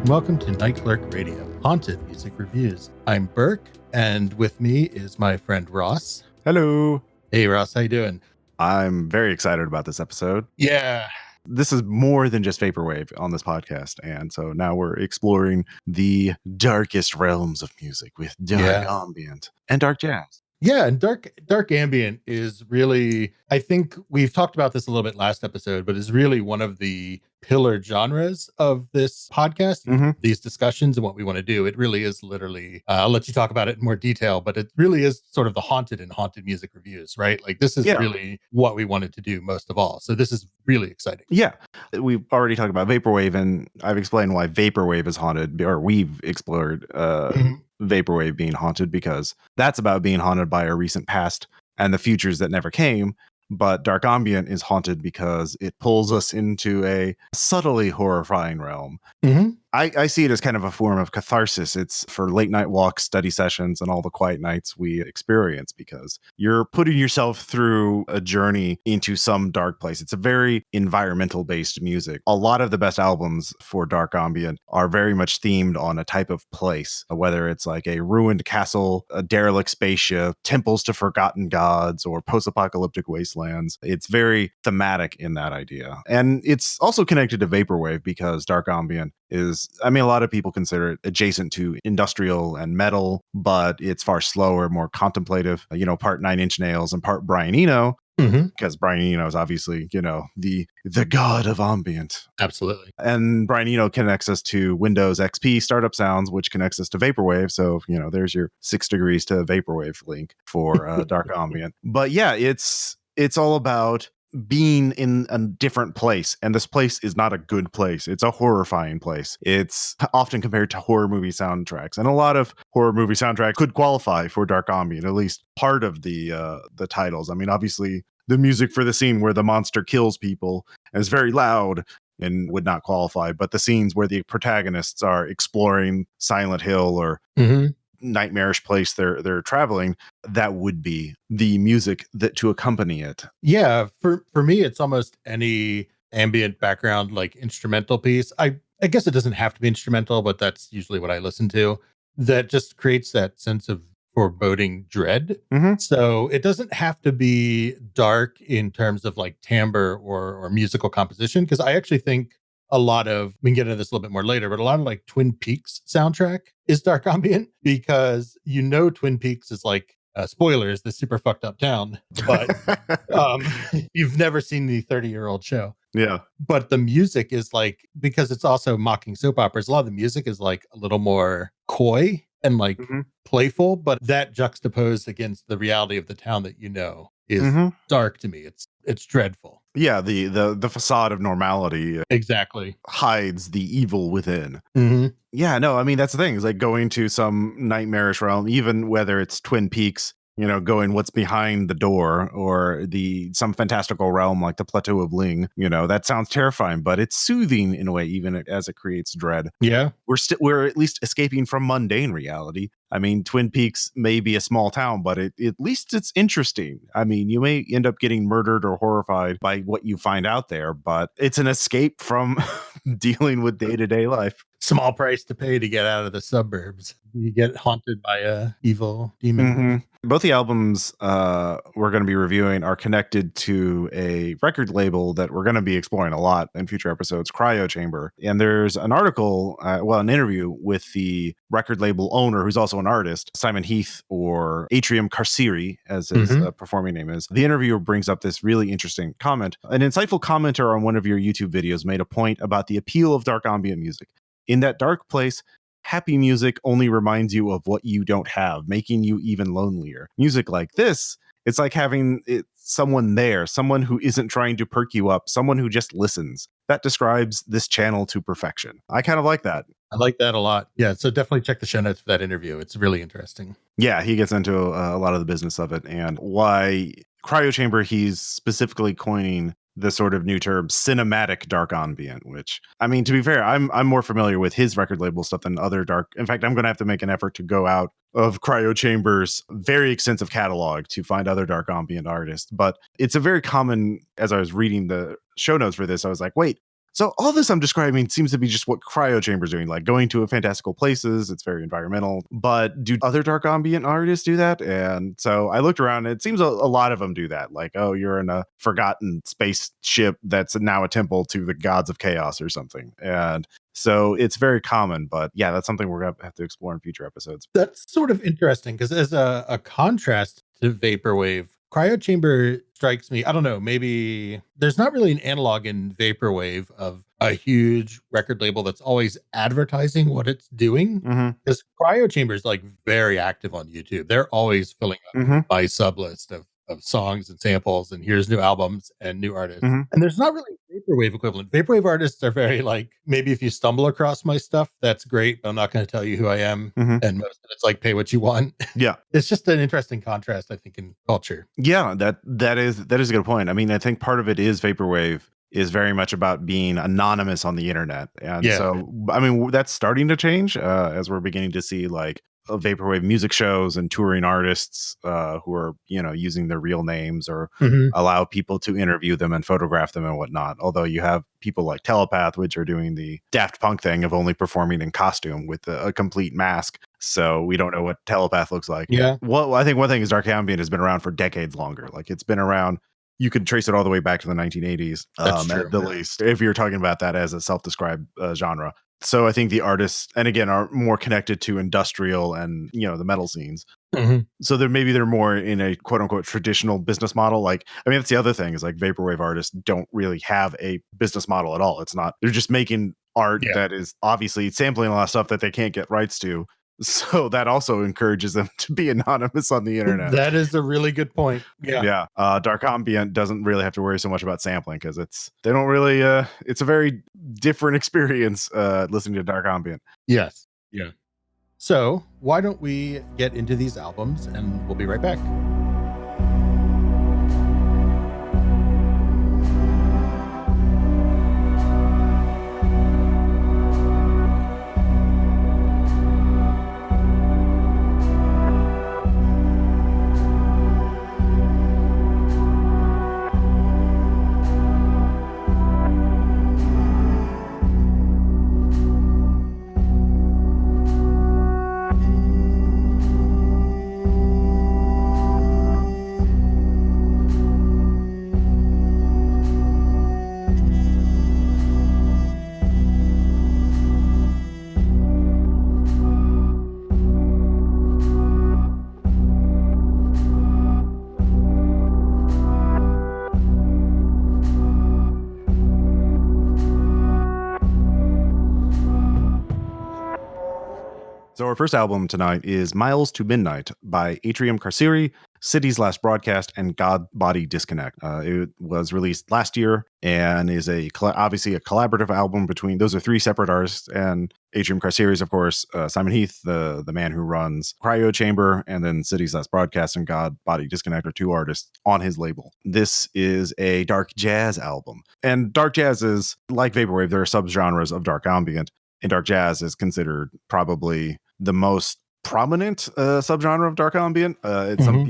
Welcome to Night Clerk Radio, Haunted Music Reviews. I'm Burke, and with me is my friend Ross. Hello. Hey Ross, how you doing? I'm very excited about this episode. Yeah. This is more than just Vaporwave on this podcast, and so now we're exploring the darkest realms of music with dark ambient and dark jazz. Yeah, and dark ambient is really, I think we've talked about this a little bit last episode, but is really one of the pillar genres of this podcast, these discussions and what we want to do. It really is literally, I'll let you talk about it in more detail, but it really is sort of the haunted and haunted music reviews, right? Like this is really what we wanted to do most of all. So this is really exciting. Yeah, we've already talked about Vaporwave, and I've explained why Vaporwave is haunted, or we've explored Vaporwave being haunted, because that's about being haunted by a recent past and the futures that never came. But dark ambient is haunted because it pulls us into a subtly horrifying realm. I see it as kind of a form of catharsis. It's for late night walks, study sessions, and all the quiet nights we experience, because you're putting yourself through a journey into some dark place. It's a very environmental based music. A lot of the best albums for dark ambient are very much themed on a type of place, whether it's like a ruined castle, a derelict spaceship, temples to forgotten gods, or post-apocalyptic wastelands. It's very thematic in that idea. And it's also connected to Vaporwave because dark ambient is, I mean, a lot of people consider it adjacent to industrial and metal, but it's far slower, more contemplative, part Nine Inch Nails and part Brian Eno, because Brian Eno is obviously, the god of ambient. Absolutely. And Brian Eno connects us to Windows XP startup sounds, which connects us to Vaporwave. So, there's your 6 degrees to Vaporwave link for dark ambient. But yeah, it's all about being in a different place, and this place is not a good place. It's a horrifying place. It's often compared to horror movie soundtracks, and a lot of horror movie soundtracks could qualify for dark ambient, at least part of the titles. I mean, obviously the music for the scene where the monster kills people is very loud and would not qualify, but the scenes where the protagonists are exploring Silent Hill or nightmarish place they're traveling, that would be the music that to accompany it. Yeah, for me it's almost any ambient background, like instrumental piece. I guess it doesn't have to be instrumental, but that's usually what I listen to, that just creates that sense of foreboding dread. So it doesn't have to be dark in terms of like timbre or musical composition, because I actually think a lot of, we can get into this a little bit more later, but a lot of like Twin Peaks soundtrack is dark ambient, because Twin Peaks is like, spoilers, the super fucked up town, but you've never seen the 30-year-old show. Yeah. But the music is like, because it's also mocking soap operas, a lot of the music is like a little more coy and like playful, but that juxtaposed against the reality of the town that is dark to me. It's dreadful. Yeah, the facade of normality exactly hides the evil within. Yeah, no, I mean, that's the thing, is like going to some nightmarish realm, even whether it's Twin Peaks, going what's behind the door, or some fantastical realm like the Plateau of Ling, that sounds terrifying, but it's soothing in a way, even as it creates dread. Yeah. We're at least escaping from mundane reality. I mean, Twin Peaks may be a small town, but at least it's interesting. I mean, you may end up getting murdered or horrified by what you find out there, but it's an escape from dealing with day-to-day life. Small price to pay to get out of the suburbs. You get haunted by a evil demon. Both the albums we're going to be reviewing are connected to a record label that we're going to be exploring a lot in future episodes, Cryo Chamber. And there's an article, an interview with the record label owner, who's also an artist, Simon Heath, or Atrium Carceri, as his performing name is. The interviewer brings up this really interesting comment. An insightful commenter on one of your YouTube videos made a point about the appeal of dark ambient music. In that dark place, happy music only reminds you of what you don't have, making you even lonelier. Music like this, it's like having someone there, someone who isn't trying to perk you up, someone who just listens. That describes this channel to perfection. I kind of like that. I like that a lot. Yeah, so definitely check the show notes for that interview. It's really interesting. Yeah, he gets into a lot of the business of it, and why Cryo Chamber, he's specifically coining the sort of new term cinematic dark ambient, which, I mean, to be fair, I'm more familiar with his record label stuff than other dark. In fact, I'm going to have to make an effort to go out of Cryo Chamber's very extensive catalog to find other dark ambient artists. But it's a very common, as I was reading the show notes for this, I was like, wait, So all this I'm describing seems to be just what Cryo Chamber's doing, like going to fantastical places. It's very environmental. But do other dark ambient artists do that? And so I looked around, and it seems a lot of them do that. Like, oh, you're in a forgotten spaceship that's now a temple to the gods of chaos or something. And so it's very common, but yeah, that's something we're going to have to explore in future episodes. That's sort of interesting because as a contrast to Vaporwave, Cryo Chamber strikes me. I don't know, maybe there's not really an analog in Vaporwave of a huge record label that's always advertising what it's doing. Because Cryo Chamber is like very active on YouTube. They're always filling up my sub list of songs and samples, and here's new albums and new artists. And there's not really a Vaporwave equivalent. Vaporwave artists are very like, maybe if you stumble across my stuff, that's great, but I'm not going to tell you who I am. And most of it's like, pay what you want. Yeah. It's just an interesting contrast, I think, in culture. Yeah, that is a good point. I mean, I think part of it is Vaporwave is very much about being anonymous on the internet. And so, I mean, that's starting to change as we're beginning to see like Vaporwave music shows and touring artists who are, using their real names or allow people to interview them and photograph them and whatnot. Although you have people like Telepath, which are doing the Daft Punk thing of only performing in costume with a complete mask. So we don't know what Telepath looks like. Yeah. Well, I think one thing is dark ambient has been around for decades longer. Like it's been around. You could trace it all the way back to the 1980s, at the least, if you're talking about that as a self-described genre. So I think the artists, and again, are more connected to industrial and, the metal scenes. So they're more in a quote unquote traditional business model. Like, I mean, that's the other thing is like Vaporwave artists don't really have a business model at all. It's not, they're just making art that is obviously sampling a lot of stuff that they can't get rights to. So that also encourages them to be anonymous on the internet. That is a really good point. Yeah. Dark ambient doesn't really have to worry so much about sampling because they don't really it's a very different experience listening to dark ambient. Yes. Yeah. So why don't we get into these albums and we'll be right back. So our first album tonight is Miles to Midnight by Atrium Carceri, City's Last Broadcast, and God Body Disconnect. It was released last year and is obviously a collaborative album between, those are three separate artists, and Atrium Carceri is, of course, Simon Heath, the man who runs Cryo Chamber, and then City's Last Broadcast and God Body Disconnect are two artists on his label. This is a dark jazz album. And dark jazz is, like Vaporwave, there are subgenres of dark ambient, and dark jazz is considered probably the most prominent subgenre of dark ambient.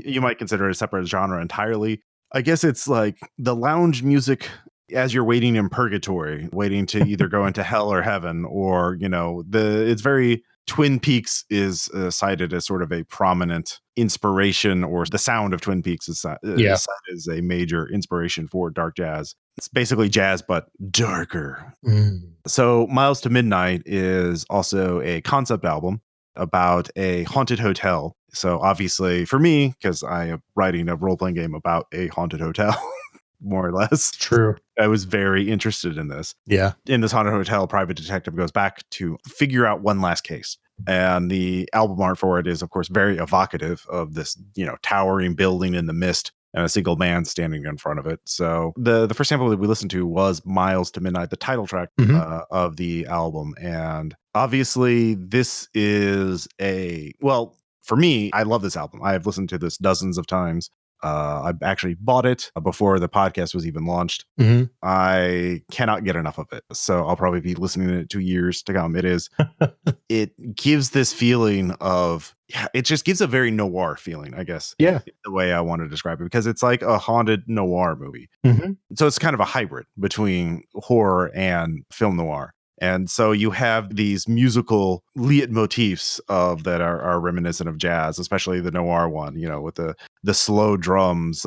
You might consider it a separate genre entirely. I guess it's like the lounge music as you're waiting in purgatory, waiting to either go into hell or heaven, or it's very Twin Peaks is cited as sort of a prominent inspiration, or the sound of Twin Peaks is cited as a major inspiration for dark jazz. It's basically jazz, but darker. So Miles to Midnight is also a concept album about a haunted hotel. So obviously for me, because I am writing a role-playing game about a haunted hotel, more or less. True. I was very interested in this. Yeah. In this haunted hotel, private detective goes back to figure out one last case. And the album art for it is, of course, very evocative of this, towering building in the mist and a single man standing in front of it. So the first sample that we listened to was Miles to Midnight, the title track of the album. And obviously this is for me, I love this album. I have listened to this dozens of times. I actually bought it before the podcast was even launched. Mm-hmm. I cannot get enough of it. So I'll probably be listening to it 2 years to come. It gives this feeling of, it just gives a very noir feeling, I guess. Yeah. The way I want to describe it, because it's like a haunted noir movie. Mm-hmm. So it's kind of a hybrid between horror and film noir. And so you have these musical leitmotifs of that are reminiscent of jazz, especially the noir one, with the slow drums,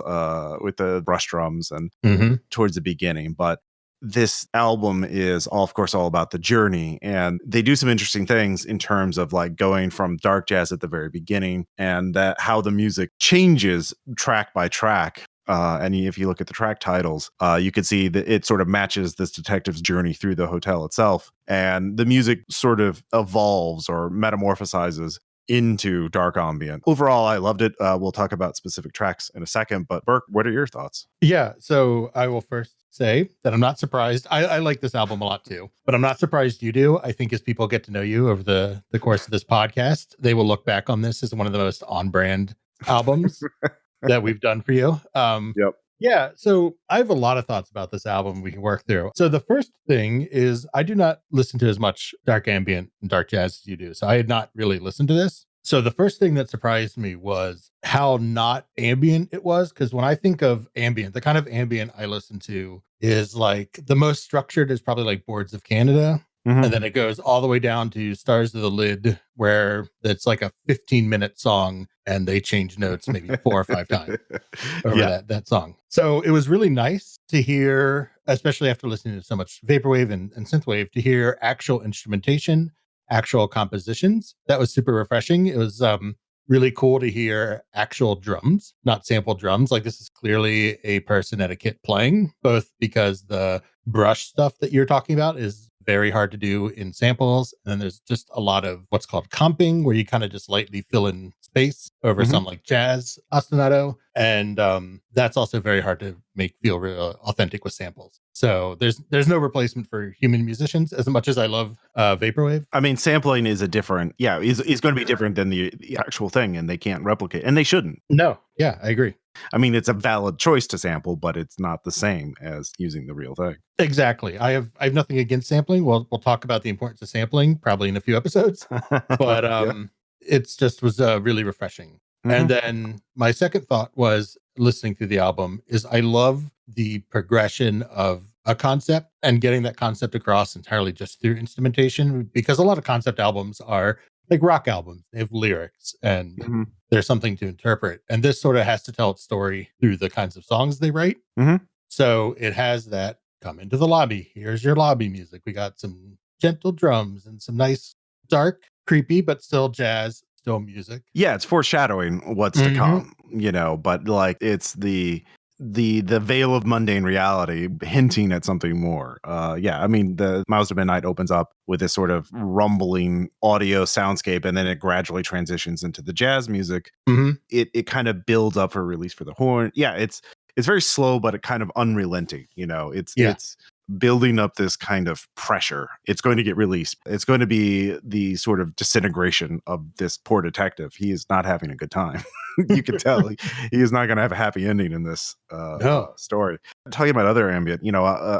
with the brush drums and Mm-hmm. towards the beginning. But this album is of course all about the journey, and they do some interesting things in terms of like going from dark jazz at the very beginning and that how the music changes track by track. And if you look at the track titles, you can see that it sort of matches this detective's journey through the hotel itself. And the music sort of evolves or metamorphosizes into dark ambient. Overall, I loved it. We'll talk about specific tracks in a second. But Burke, what are your thoughts? Yeah. So I will first say that I'm not surprised. I like this album a lot too, but I'm not surprised you do. I think as people get to know you over the course of this podcast, they will look back on this as one of the most on-brand albums that we've done for you. Yep. Yeah, so I have a lot of thoughts about this album we can work through. So the first thing is I do not listen to as much dark ambient and dark jazz as you do. So I had not really listened to this. So the first thing that surprised me was how not ambient it was. Because when I think of ambient, the kind of ambient I listen to is like the most structured is probably like Boards of Canada. Mm-hmm. And then it goes all the way down to Stars of the Lid, where it's like a 15-minute song and they change notes maybe 4 or 5 times over that song. So it was really nice to hear, especially after listening to so much Vaporwave and Synthwave, to hear actual instrumentation, actual compositions. That was super refreshing. It was really cool to hear actual drums, not sample drums. Like this is clearly a person at a kit playing, both because the brush stuff that you're talking about is very hard to do in samples. And then there's just a lot of what's called comping, where you kind of just lightly fill in space over some like jazz ostinato. And that's also very hard to make feel real authentic with samples. So there's no replacement for human musicians as much as I love Vaporwave. I mean, sampling is is going to be different than the actual thing, and they can't replicate, and they shouldn't. No. Yeah, I agree. I mean, it's a valid choice to sample, but it's not the same as using the real thing. Exactly. I have nothing against sampling. We'll talk about the importance of sampling probably in a few episodes. But it's just was really refreshing. Mm-hmm. And then my second thought was listening through the album is I love the progression of a concept and getting that concept across entirely just through instrumentation, because a lot of concept albums are like rock albums. They have lyrics and there's something to interpret. And this sort of has to tell its story through the kinds of songs they write. So it has that come into the lobby. Here's your lobby music. We got some gentle drums and some nice, dark, creepy, but still jazz, still music. Yeah, it's foreshadowing what's to come, but like it's the veil of mundane reality hinting at something more. I mean, the Miles to Midnight opens up with this sort of rumbling audio soundscape, and then it gradually transitions into the jazz music. It kind of builds up for release for the horn. Yeah, it's very slow, but it kind of unrelenting. It's building up this kind of pressure. It's going to get released. It's going to be the sort of disintegration of this poor detective. He is not having a good time. You can tell he is not going to have a happy ending in this story. Talking about other ambient,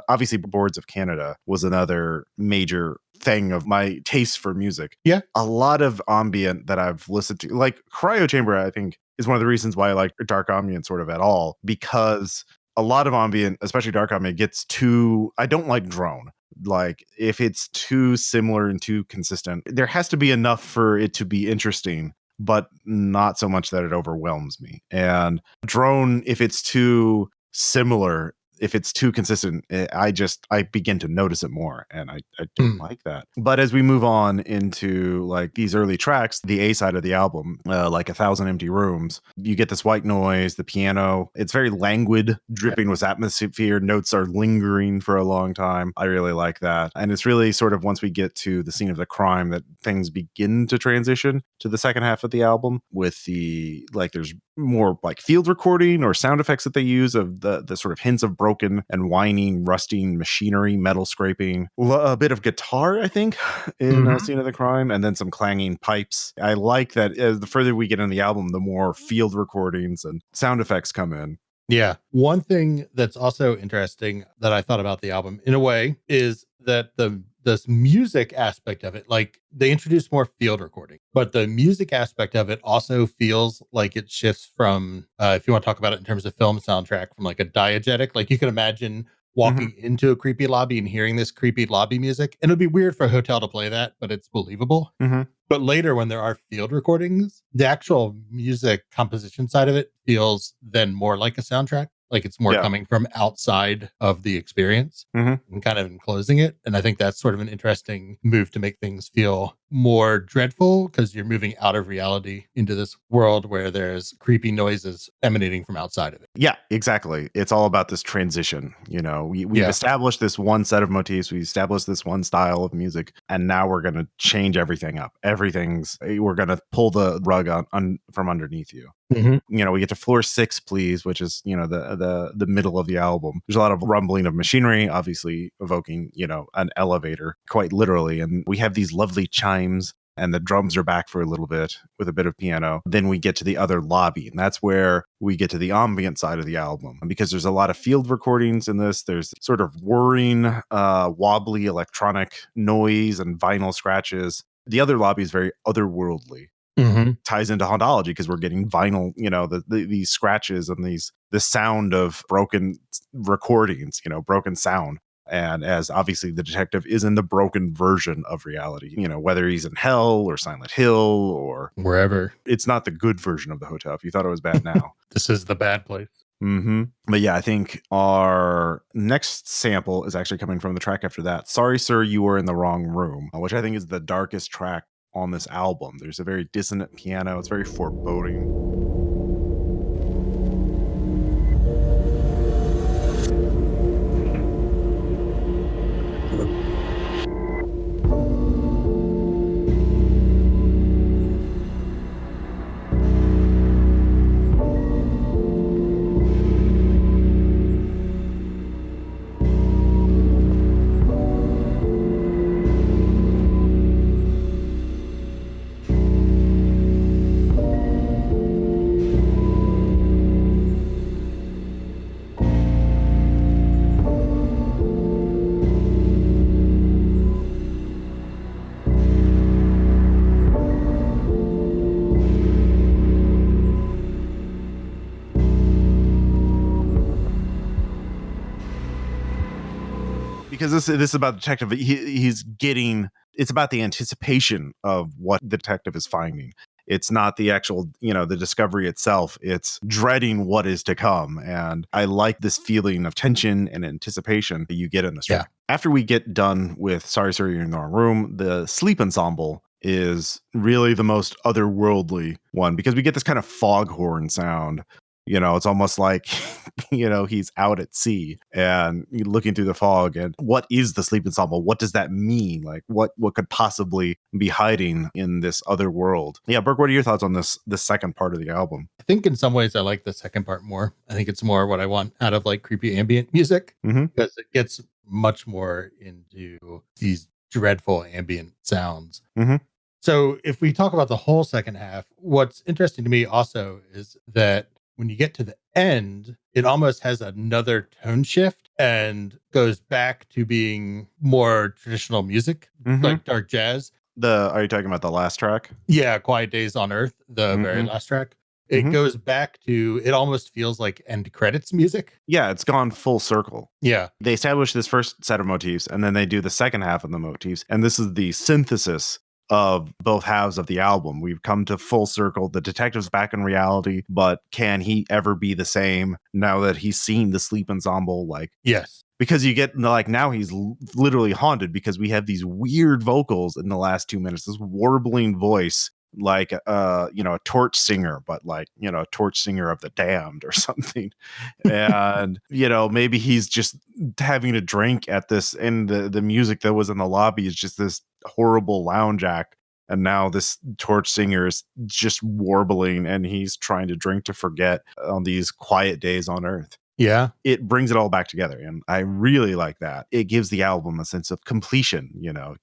obviously Boards of Canada was another major thing of my taste for music. Yeah. A lot of ambient that I've listened to, like Cryo Chamber, I think is one of the reasons why I like dark ambient sort of at all, because a lot of ambient, especially dark ambient, gets too, I don't like drone. Like if it's too similar and too consistent, there has to be enough for it to be interesting, but not so much that it overwhelms me. And drone, if it's too similar, if it's too consistent, I begin to notice it more, and I don't like that. But as we move on into like these early tracks, the A side of the album, like 1,000 Empty Rooms, you get this white noise, the piano. It's very languid, dripping with atmosphere. Notes are lingering for a long time. I really like that. And it's really sort of once we get to the scene of the crime that things begin to transition to the second half of the album with the, like, there's more like field recording or sound effects that they use of the sort of hints of broken broken and whining, rusting machinery, metal scraping, a bit of guitar, I think, in Scene of the Crime, and then some clanging pipes. I like that as the further we get in the album, the more field recordings and sound effects come in. Yeah. One thing that's also interesting that I thought about the album in a way is that this music aspect of it, like they introduce more field recording, but the music aspect of it also feels like it shifts from, if you want to talk about it in terms of film soundtrack, from like a diegetic, like you can imagine walking into a creepy lobby and hearing this creepy lobby music. And it'd be weird for a hotel to play that, but it's believable. But later, when there are field recordings, the actual music composition side of it feels then more like a soundtrack. Like it's more coming from outside of the experience and kind of enclosing it. And I think that's sort of an interesting move to make things feel more dreadful because you're moving out of reality into this world where there's creepy noises emanating from outside of it. Yeah, exactly. It's all about this transition. You know, we've established this one set of motifs, we established this one style of music, and now we're going to change everything up. We're going to pull the rug from underneath you. You know, we get to floor 6, please, which is, you know, the middle of the album. There's a lot of rumbling of machinery, obviously evoking, you know, an elevator, quite literally. And we have these lovely chimes, and the drums are back for a little bit with a bit of piano. Then we get to the other lobby, and that's where we get to the ambient side of the album. Because there's a lot of field recordings in this. There's sort of whirring, wobbly electronic noise and vinyl scratches. The other lobby is very otherworldly. Ties into hauntology because we're getting vinyl, you know, these scratches and the sound of broken recordings, you know, broken sound. And as obviously the detective is in the broken version of reality, you know, whether he's in hell or Silent Hill or wherever, it's not the good version of the hotel. If you thought it was bad now, this is the bad place. But yeah, I think our next sample is actually coming from the track after that. Sorry, Sir, You Were in the Wrong Room, which I think is the darkest track on this album. There's a very dissonant piano. It's very foreboding. Because this is about the detective. It's about the anticipation of what the detective is finding. It's not the actual, you know, the discovery itself. It's dreading what is to come. And I like this feeling of tension and anticipation that you get in this track. After we get done with Sorry, Sir, You're in the Wrong Room, the sleep ensemble is really the most otherworldly one because we get this kind of foghorn sound. You know, it's almost like, you know, he's out at sea and you're looking through the fog. And what is the sleep ensemble? What does that mean? Like, what could possibly be hiding in this other world? Yeah, Burke, what are your thoughts on the second part of the album? I think in some ways I like the second part more. I think it's more what I want out of like creepy ambient music because it gets much more into these dreadful ambient sounds. So if we talk about the whole second half, what's interesting to me also is that when you get to the end, it almost has another tone shift and goes back to being more traditional music, like dark jazz. Are you talking about the last track? Yeah, Quiet Days on Earth, the very last track. It goes back to, it almost feels like end credits music. Yeah, it's gone full circle. Yeah. They establish this first set of motifs, and then they do the second half of the motifs. And this is the synthesis of both halves of the album. We've come to full circle. The detective's back in reality, but can he ever be the same now that he's seen the sleep ensemble? Like, yes. Because you get, like, now he's literally haunted because we have these weird vocals in the last 2 minutes, this warbling voice, like, you know, a torch singer, but like, you know, a torch singer of the damned or something. And, you know, maybe he's just having a drink at this, and the music that was in the lobby is just this horrible lounge act. And now this torch singer is just warbling and he's trying to drink to forget on these quiet days on Earth. Yeah. It brings it all back together, and I really like that. It gives the album a sense of completion.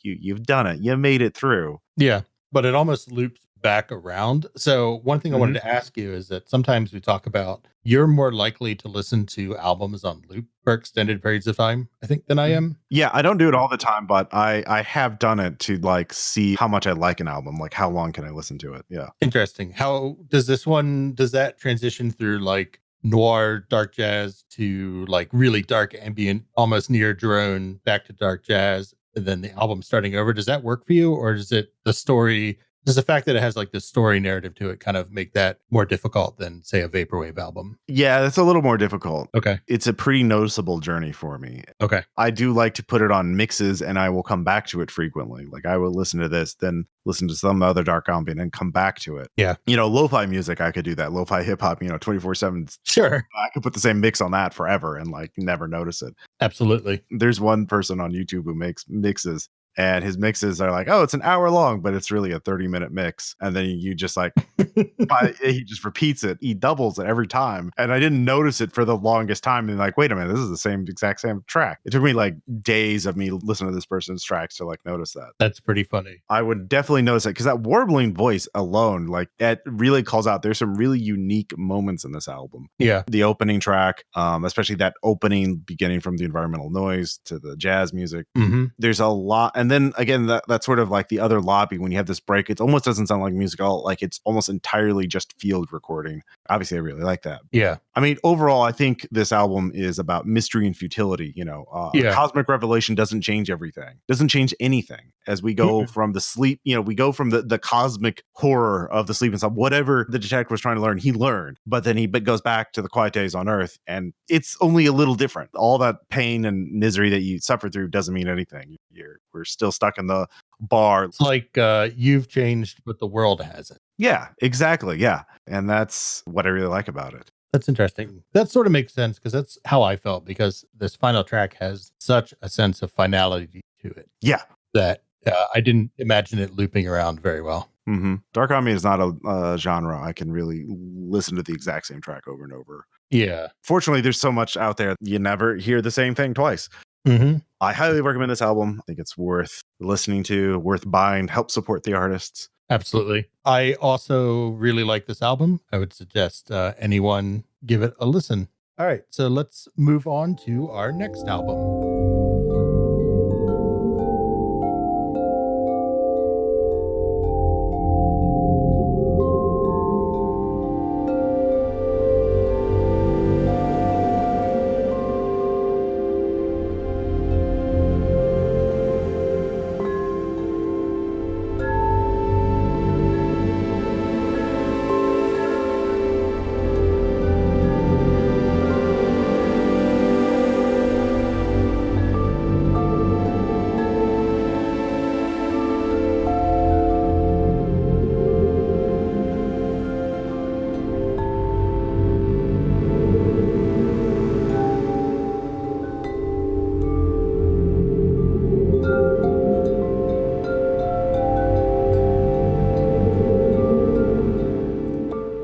You've done it, you made it through. Yeah. But it almost loops back around. So one thing I wanted Mhm. to ask you is that sometimes we talk about you're more likely to listen to albums on loop for extended periods of time, I think, than I am. Yeah, I don't do it all the time, but I have done it to like see how much I like an album, like how long can I listen to it. Yeah. Interesting. How does does that transition through like noir, dark jazz to like really dark ambient, almost near drone, back to dark jazz, and then the album starting over? Does that work for you? Or does does the fact that it has like this story narrative to it kind of make that more difficult than, say, a Vaporwave album? Yeah, that's a little more difficult. Okay. It's a pretty noticeable journey for me. Okay. I do like to put it on mixes and I will come back to it frequently. Like I will listen to this, then listen to some other dark ambient and come back to it. Yeah. Lo-fi music, I could do that. Lo-fi hip hop, 24/7. Sure. I could put the same mix on that forever and like never notice it. Absolutely. There's one person on YouTube who makes mixes, and his mixes are like, oh, it's an hour long, but it's really a 30-minute mix. And then you just like, he just repeats it. He doubles it every time. And I didn't notice it for the longest time. And like, wait a minute, this is the exact same track. It took me like days of me listening to this person's tracks to like notice that. That's pretty funny. I would definitely notice it because that warbling voice alone, like it really calls out. There's some really unique moments in this album. Yeah. The opening track, especially that opening beginning from the environmental noise to the jazz music. Mm-hmm. There's a lot. And then again, that's sort of like the other lobby when you have this break. It almost doesn't sound like music at all. Like it's almost entirely just field recording. Obviously, I really like that. Yeah. I mean, overall, I think this album is about mystery and futility. Cosmic revelation doesn't change everything, doesn't change anything. As we go from the sleep, we go from the cosmic horror of the sleep and stuff. Whatever the detective was trying to learn, he learned. But then he goes back to the quiet days on Earth, and it's only a little different. All that pain and misery that you suffer through doesn't mean anything. We're still stuck in the bar. It's like you've changed, but the world hasn't. Yeah, exactly. Yeah. And that's what I really like about it. That's interesting. That sort of makes sense because that's how I felt, because this final track has such a sense of finality to it. Yeah. That I didn't imagine it looping around very well. Mm-hmm. Dark ambient is not a genre I can really listen to the exact same track over and over. Yeah. Fortunately, there's so much out there. You never hear the same thing twice. Mm-hmm. I highly recommend this album. I think it's worth listening to, worth buying, help support the artists. Absolutely. I also really like this album. I would suggest anyone give it a listen. All right, so let's move on to our next album.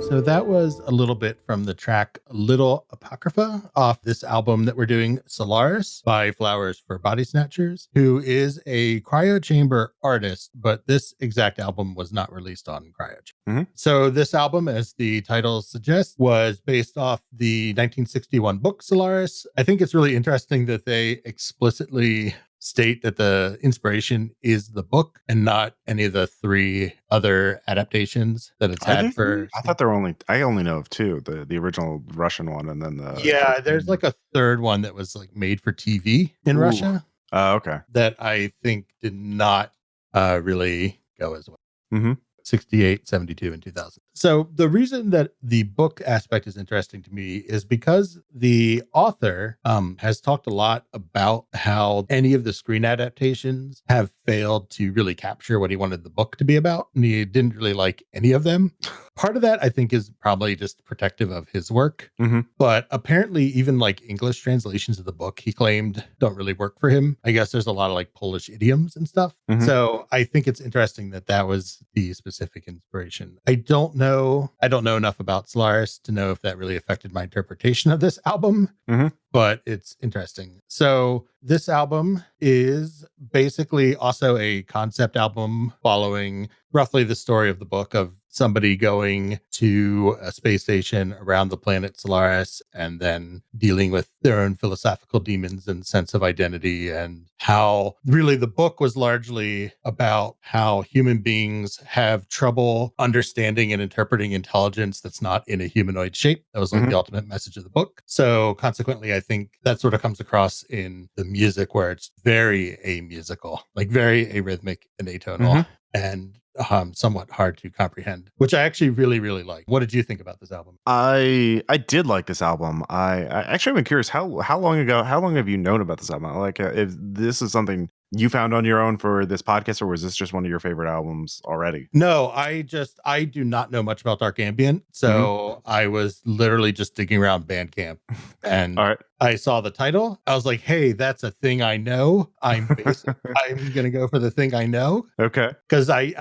So that was a little bit from the track Little Apocrypha off this album that we're doing, Solaris by Flowers for Body Snatchers, who is a cryo chamber artist, but this exact album was not released on cryo. Mm-hmm. So this album, as the title suggests, was based off the 1961 book Solaris. I think it's really interesting that they explicitly state that the inspiration is the book and not any of the three other adaptations that it's had for. I thought I only know of two, the original Russian one and then there's like a third one that was like made for TV in Russia. Okay. That I think did not really go as well. Mm-hmm. 68, 72, and 2000. So the reason that the book aspect is interesting to me is because the author has talked a lot about how any of the screen adaptations have failed to really capture what he wanted the book to be about. And he didn't really like any of them. Part of that I think is probably just protective of his work. Mm-hmm. But apparently, even like English translations of the book, he claimed don't really work for him. I guess there's a lot of like Polish idioms and stuff. Mm-hmm. So I think it's interesting that that was the specific inspiration. I don't know enough about Solaris to know if that really affected my interpretation of this album. Mm-hmm. But it's interesting. So this album is basically also a concept album following roughly the story of the book of somebody going to a space station around the planet Solaris and then dealing with their own philosophical demons and sense of identity, and how really the book was largely about how human beings have trouble understanding and interpreting intelligence that's not in a humanoid shape. That was like the ultimate message of the book. So consequently, I think that sort of comes across in the music, where it's very amusical, like very arrhythmic and atonal. And somewhat hard to comprehend, which I actually really, really like. What did you think about this album? I did like this album. I actually am curious, how long have you known about this album? Like, if this is something you found on your own for this podcast, or was this just one of your favorite albums already? No, I do not know much about dark ambient, so I was literally just digging around Bandcamp, and All right. I saw the title. I was like, "Hey, that's a thing I know. I'm gonna go for the thing I know." Okay. Because I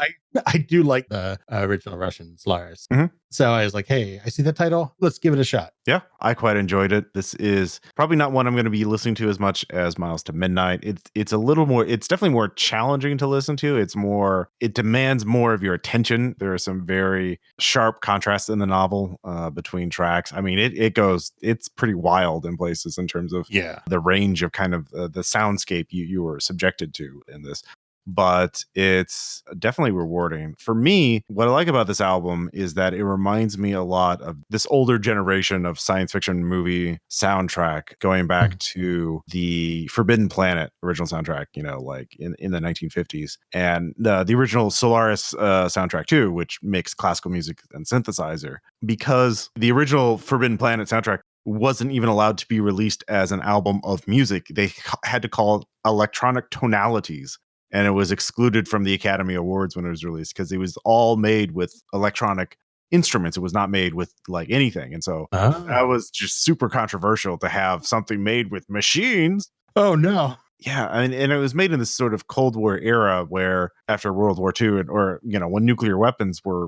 do like the original Russian Solaris. So I was like, "Hey, I see the title. Let's give it a shot." Yeah, I quite enjoyed it. This is probably not one I'm going to be listening to as much as Miles to Midnight. It's a little more, it's definitely more challenging to listen to. It demands more of your attention. There are some very sharp contrasts in the novel between tracks. I mean, it's pretty wild in places in terms of the range of kind of the soundscape you were subjected to in this. But it's definitely rewarding. For me, what I like about this album is that it reminds me a lot of this older generation of science fiction movie soundtrack, going back to the Forbidden Planet original soundtrack, like in the 1950s, and the original Solaris soundtrack too, which mixed classical music and synthesizer. Because the original Forbidden Planet soundtrack wasn't even allowed to be released as an album of music. They had to call it electronic tonalities. And it was excluded from the Academy Awards when it was released because it was all made with electronic instruments. It was not made with like anything. And so that was just super controversial to have something made with machines. Oh, no. Yeah, I mean, and it was made in this sort of Cold War era where after World War II, or when nuclear weapons were,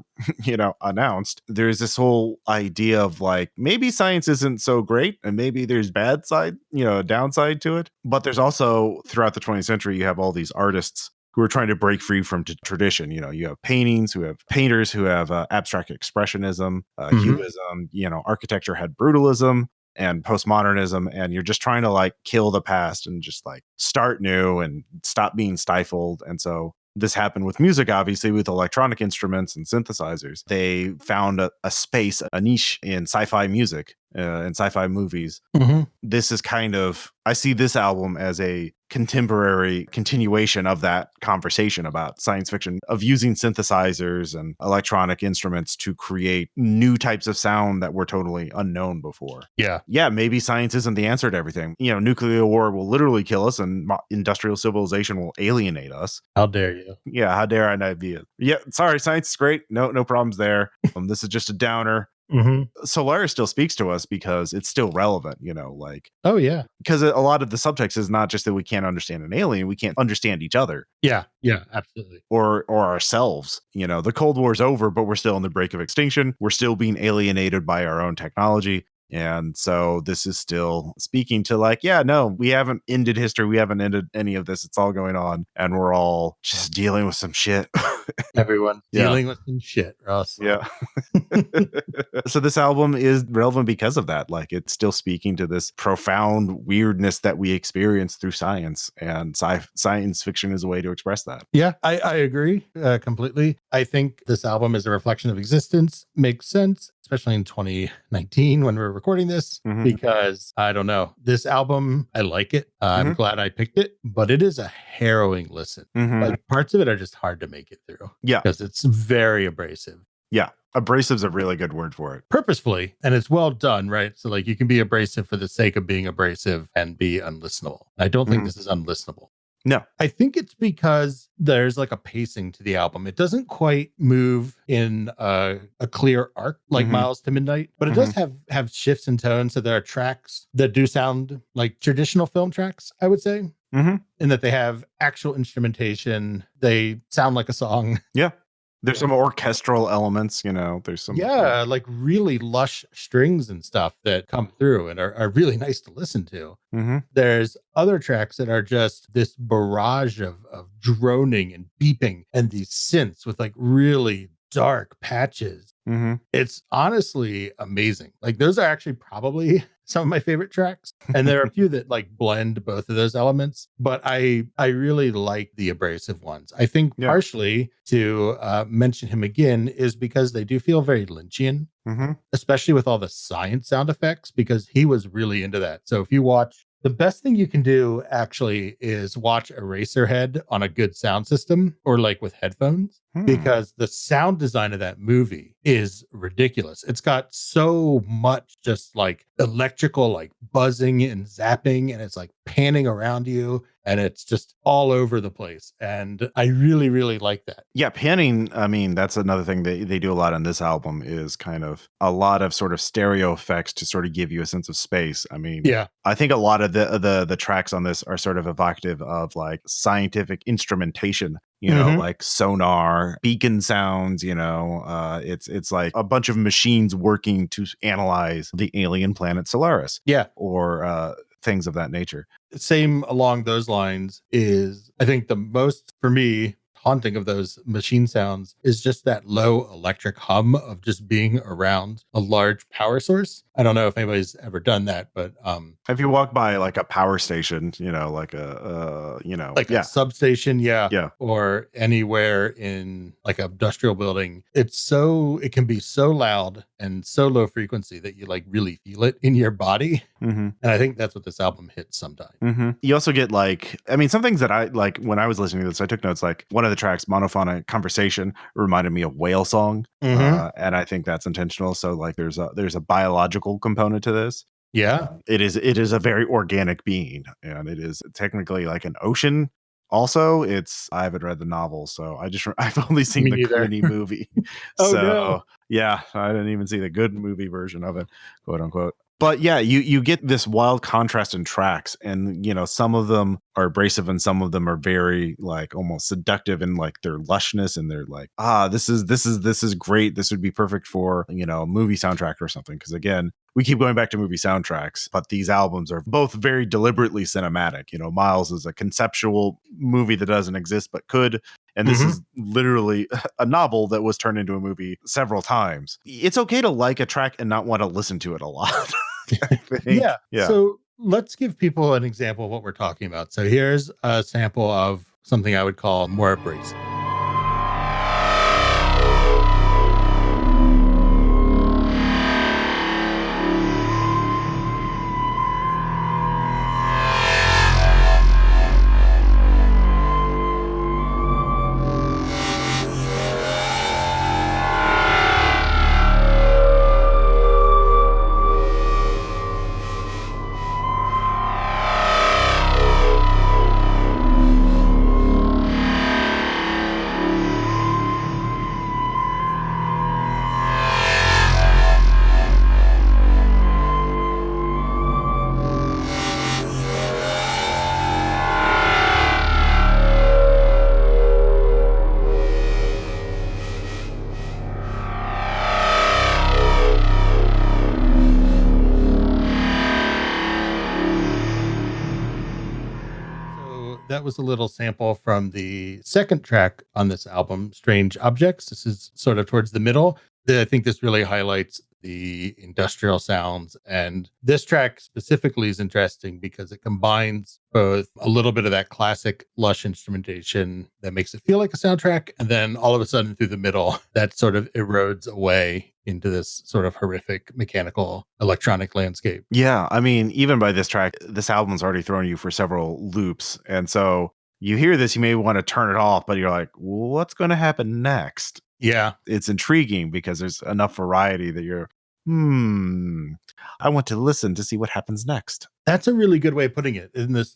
announced, there's this whole idea of like, maybe science isn't so great and maybe there's bad side, downside to it. But there's also, throughout the 20th century, you have all these artists who are trying to break free from tradition. You have painters who have abstract expressionism, cubism, architecture had brutalism and postmodernism, and you're just trying to like kill the past and just like start new and stop being stifled. And so this happened with music, obviously, with electronic instruments and synthesizers. They found a space, a niche in sci-fi music and sci-fi movies. This is kind of, I see this album as a contemporary continuation of that conversation about science fiction, of using synthesizers and electronic instruments to create new types of sound that were totally unknown before. Yeah, maybe science isn't the answer to everything. Nuclear war will literally kill us and industrial civilization will alienate us. How dare you? Yeah, how dare I not be it? Yeah, sorry, science is great. No problems there. This is just a downer. Solaris still speaks to us because it's still relevant, oh yeah, because a lot of the subtext is not just that we can't understand an alien, we can't understand each other. Yeah, absolutely. Or ourselves. The Cold War's over, but we're still on the brink of extinction. We're still being alienated by our own technology. And so this is still speaking to like, yeah, no, we haven't ended history. We haven't ended any of this. It's all going on. And we're all just dealing with some shit. Everyone dealing with some shit, Ross. Yeah. So this album is relevant because of that. Like, it's still speaking to this profound weirdness that we experience through science, and science fiction is a way to express that. Yeah, I agree completely. I think this album is a reflection of existence. Makes sense, especially in 2019 when we're recording this, because I don't know, this album, I like it. I'm glad I picked it, but it is a harrowing listen. Like, parts of it are just hard to make it through. Yeah. Because it's very abrasive. Yeah. Abrasive's a really good word for it. Purposefully, and it's well done, right? So like, you can be abrasive for the sake of being abrasive and be unlistenable. I don't think this is unlistenable. No. I think it's because there's like a pacing to the album. It doesn't quite move in a clear arc like Miles to Midnight, but it does have shifts in tone. So there are tracks that do sound like traditional film tracks, I would say, in that they have actual instrumentation. They sound like a song. Yeah. There's some orchestral elements, there's some. Yeah, like really lush strings and stuff that come through and are really nice to listen to. There's other tracks that are just this barrage of droning and beeping and these synths with like really dark patches. It's honestly amazing. Like those are actually probably some of my favorite tracks. And there are a few that like blend both of those elements, but I really like the abrasive ones. I think partially to mention him again is because they do feel very Lynchian, especially with all the science sound effects, because he was really into that. So if you watch, the best thing you can do actually is watch Eraserhead on a good sound system or like with headphones, because the sound design of that movie is ridiculous. It's got so much just like electrical, like buzzing and zapping, and it's like panning around you, and it's just all over the place. And I really, really like that. Yeah, panning, I mean, that's another thing that they do a lot on this album is kind of a lot of sort of stereo effects to sort of give you a sense of space. I mean, Yeah. I think a lot of the tracks on this are sort of evocative of like scientific instrumentation, like sonar, beacon sounds, it's like a bunch of machines working to analyze the alien planet Solaris. Yeah. Or things of that nature. Same along those lines is, I think the most, for me, haunting of those machine sounds is just that low electric hum of just being around a large power source. I don't know if anybody's ever done that, but if you walk by like a power station, like a a substation, yeah, or anywhere in like an industrial building, it can be so loud and so low frequency that you like really feel it in your body. And I think that's what this album hits sometimes. You also get like, I mean, some things that I like when I was listening to this, I took notes. Like one of the tracks, Monophonic Conversation, reminded me of Whale Song, and I think that's intentional. So like, there's a biological component to this. Yeah, it is a very organic being, and it is technically like an ocean. Also, I haven't read the novel, so I've only seen the Clooney movie. Oh, no. Yeah, I didn't even see the good movie version of it, quote unquote. But yeah, you get this wild contrast in tracks, and some of them are abrasive and some of them are very like almost seductive in like their lushness, and they're like, this is great. This would be perfect for a movie soundtrack or something. Because again, we keep going back to movie soundtracks, but these albums are both very deliberately cinematic. Miles is a conceptual movie that doesn't exist but could. And this is literally a novel that was turned into a movie several times. It's okay to like a track and not want to listen to it a lot. Yeah. So let's give people an example of what we're talking about. So here's a sample of something I would call more abrasive. That was a little sample from the second track on this album, Strange Objects. This is sort of towards the middle. I think this really highlights the industrial sounds. And this track specifically is interesting because it combines both a little bit of that classic lush instrumentation that makes it feel like a soundtrack, and then all of a sudden through the middle, that sort of erodes away into this sort of horrific mechanical electronic landscape. Yeah, I mean, even by this track, this album's already thrown you for several loops. And so you hear this, you may want to turn it off, but you're like, what's going to happen next? Yeah. It's intriguing because there's enough variety that you're I want to listen to see what happens next. That's a really good way of putting it.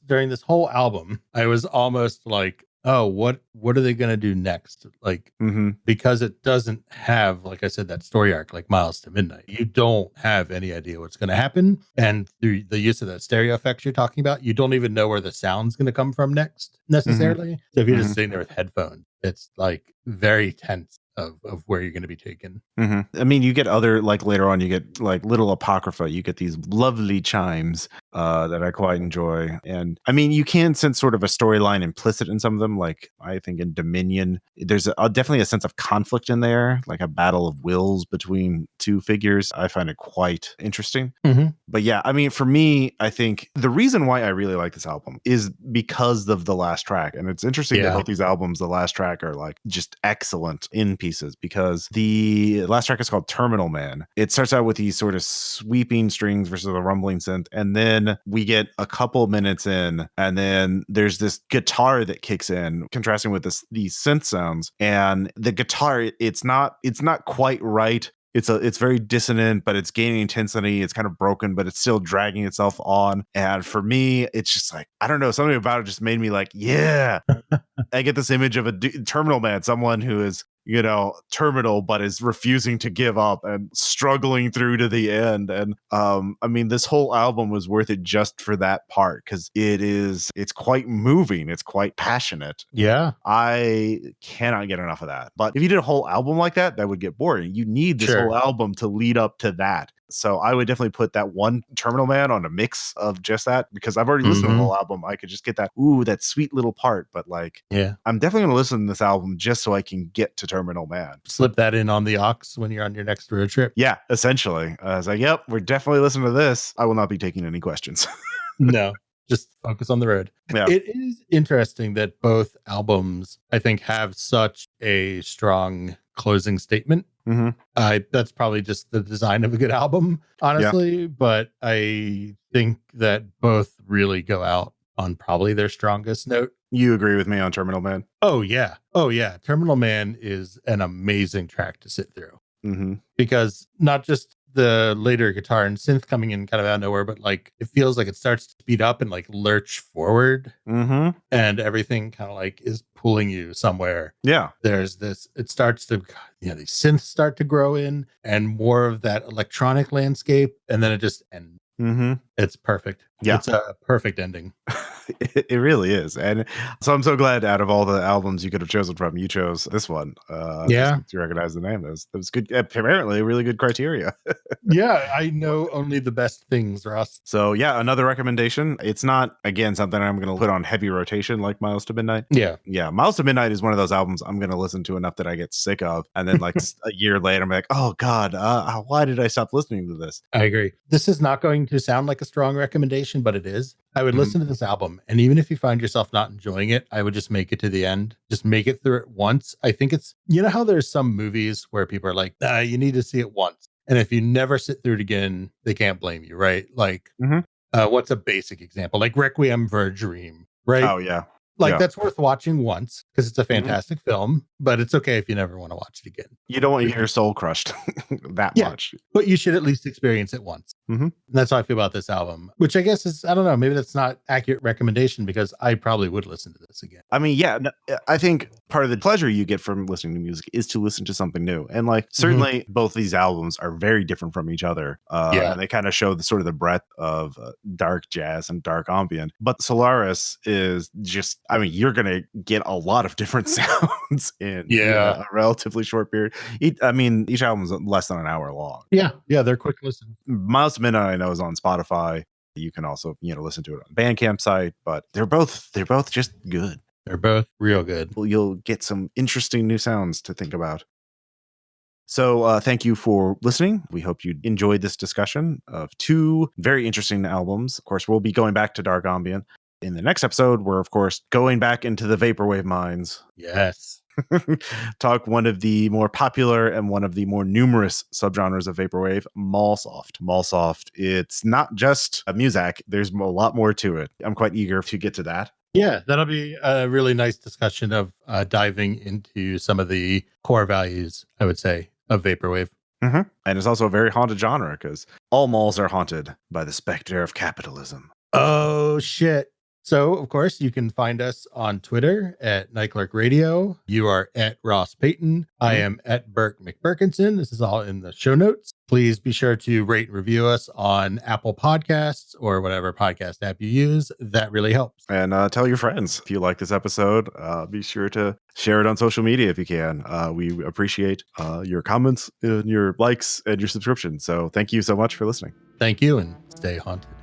During this whole album, I was almost like, oh, what are they going to do next? Like, because it doesn't have, like I said, that story arc like Miles to Midnight. You don't have any idea what's going to happen. And through the use of that stereo effects you're talking about, you don't even know where the sound's going to come from next necessarily. So if you're just sitting there with headphones, it's like very tense of where you're going to be taken. I mean, you get other, like later on, you get like little apocrypha. You get these lovely chimes that I quite enjoy. And I mean, you can sense sort of a storyline implicit in some of them. Like I think in Dominion, there's definitely a sense of conflict in there, like a battle of wills between two figures. I find it quite interesting. But yeah, I mean, for me, I think the reason why I really like this album is because of the last track. And it's interesting that both these albums, the last track, are like just excellent in pieces, because the last track is called Terminal Man. It starts out with these sort of sweeping strings versus a rumbling synth. And then we get a couple minutes in, and then there's this guitar that kicks in, contrasting with these synth sounds. And the guitar, it's not quite right. It's very dissonant, but it's gaining intensity. It's kind of broken, but it's still dragging itself on. And for me, it's just like, I don't know, something about it just made me like, yeah. I get this image of a terminal man, someone who is, terminal, but is refusing to give up and struggling through to the end. And I mean, this whole album was worth it just for that part, because it's quite moving. It's quite passionate. Yeah. I cannot get enough of that. But if you did a whole album like that, that would get boring. You need this whole album to lead up to that. So I would definitely put that one Terminal Man on a mix of just that, because I've already listened to the whole album. I could just get that sweet little part. But like, I'm definitely going to listen to this album just so I can get to Terminal Man. Slip that in on the aux when you're on your next road trip. Yeah, essentially. I was like, yep, we're definitely listening to this. I will not be taking any questions. No, just focus on the road. Yeah. It is interesting that both albums, I think, have such a strong closing statement. That's probably just the design of a good album, honestly. But I think that both really go out on probably their strongest note. You agree with me on Terminal Man? Oh, yeah. Terminal Man is an amazing track to sit through. Because not just the later guitar and synth coming in kind of out of nowhere, but like it feels like it starts to speed up and like lurch forward, and everything kind of like is pulling you somewhere. There's this, it starts to, these synths start to grow in, and more of that electronic landscape, and then it just ends. It's perfect. It's a perfect ending. It really is. And so I'm so glad, out of all the albums you could have chosen from, you chose this one. To recognize the name. That was good. Apparently, really good criteria. I know only the best things, Ross. So yeah, another recommendation. It's not, again, something I'm going to put on heavy rotation like Miles to Midnight. Miles to Midnight is one of those albums I'm going to listen to enough that I get sick of, and then like a year later I'm like, oh god, why did I stop listening to this? I agree. This is not going to sound like a strong recommendation, but it is. I would listen to this album, and even if you find yourself not enjoying it, I would just make it to the end. Just make it through it once. I think it's, how there's some movies where people are like, you need to see it once. And if you never sit through it again, they can't blame you, right? Like, what's a basic example? Like Requiem for a Dream, right? Oh, yeah. That's worth watching once because it's a fantastic film, but it's okay if you never want to watch it again. You don't want to get your soul crushed that much. But you should at least experience it once. And that's how I feel about this album, which I guess is, I don't know, maybe that's not accurate recommendation, because I probably would listen to this again. I mean, I think part of the pleasure you get from listening to music is to listen to something new. And like, certainly both these albums are very different from each other. And they kind of show the sort of the breadth of dark jazz and dark ambient. But Solaris is just, I mean, you're going to get a lot of different sounds in a relatively short period. Each album is less than an hour long. They're quick listen. Miles to Midnight, I know, is on Spotify. You can also, listen to it on Bandcamp site, but they're both just good. They're both real good. Well, you'll get some interesting new sounds to think about. So thank you for listening. We hope you enjoyed this discussion of two very interesting albums. Of course, we'll be going back to Dark Ambient. In the next episode, we're, of course, going back into the Vaporwave mines. Yes. Talk one of the more popular and one of the more numerous subgenres of Vaporwave, Mallsoft. Mallsoft, it's not just a muzak. There's a lot more to it. I'm quite eager to get to that. Yeah, that'll be a really nice discussion of diving into some of the core values, I would say, of Vaporwave. And it's also a very haunted genre because all malls are haunted by the specter of capitalism. Oh, shit. So, of course, you can find us on Twitter at Nightclerk Radio. You are at Ross Payton. I am at Burke McBurkinson. This is all in the show notes. Please be sure to rate and review us on Apple Podcasts or whatever podcast app you use. That really helps. And tell your friends if you like this episode. Be sure to share it on social media if you can. We appreciate your comments, and your likes, and your subscriptions. So thank you so much for listening. Thank you, and stay haunted.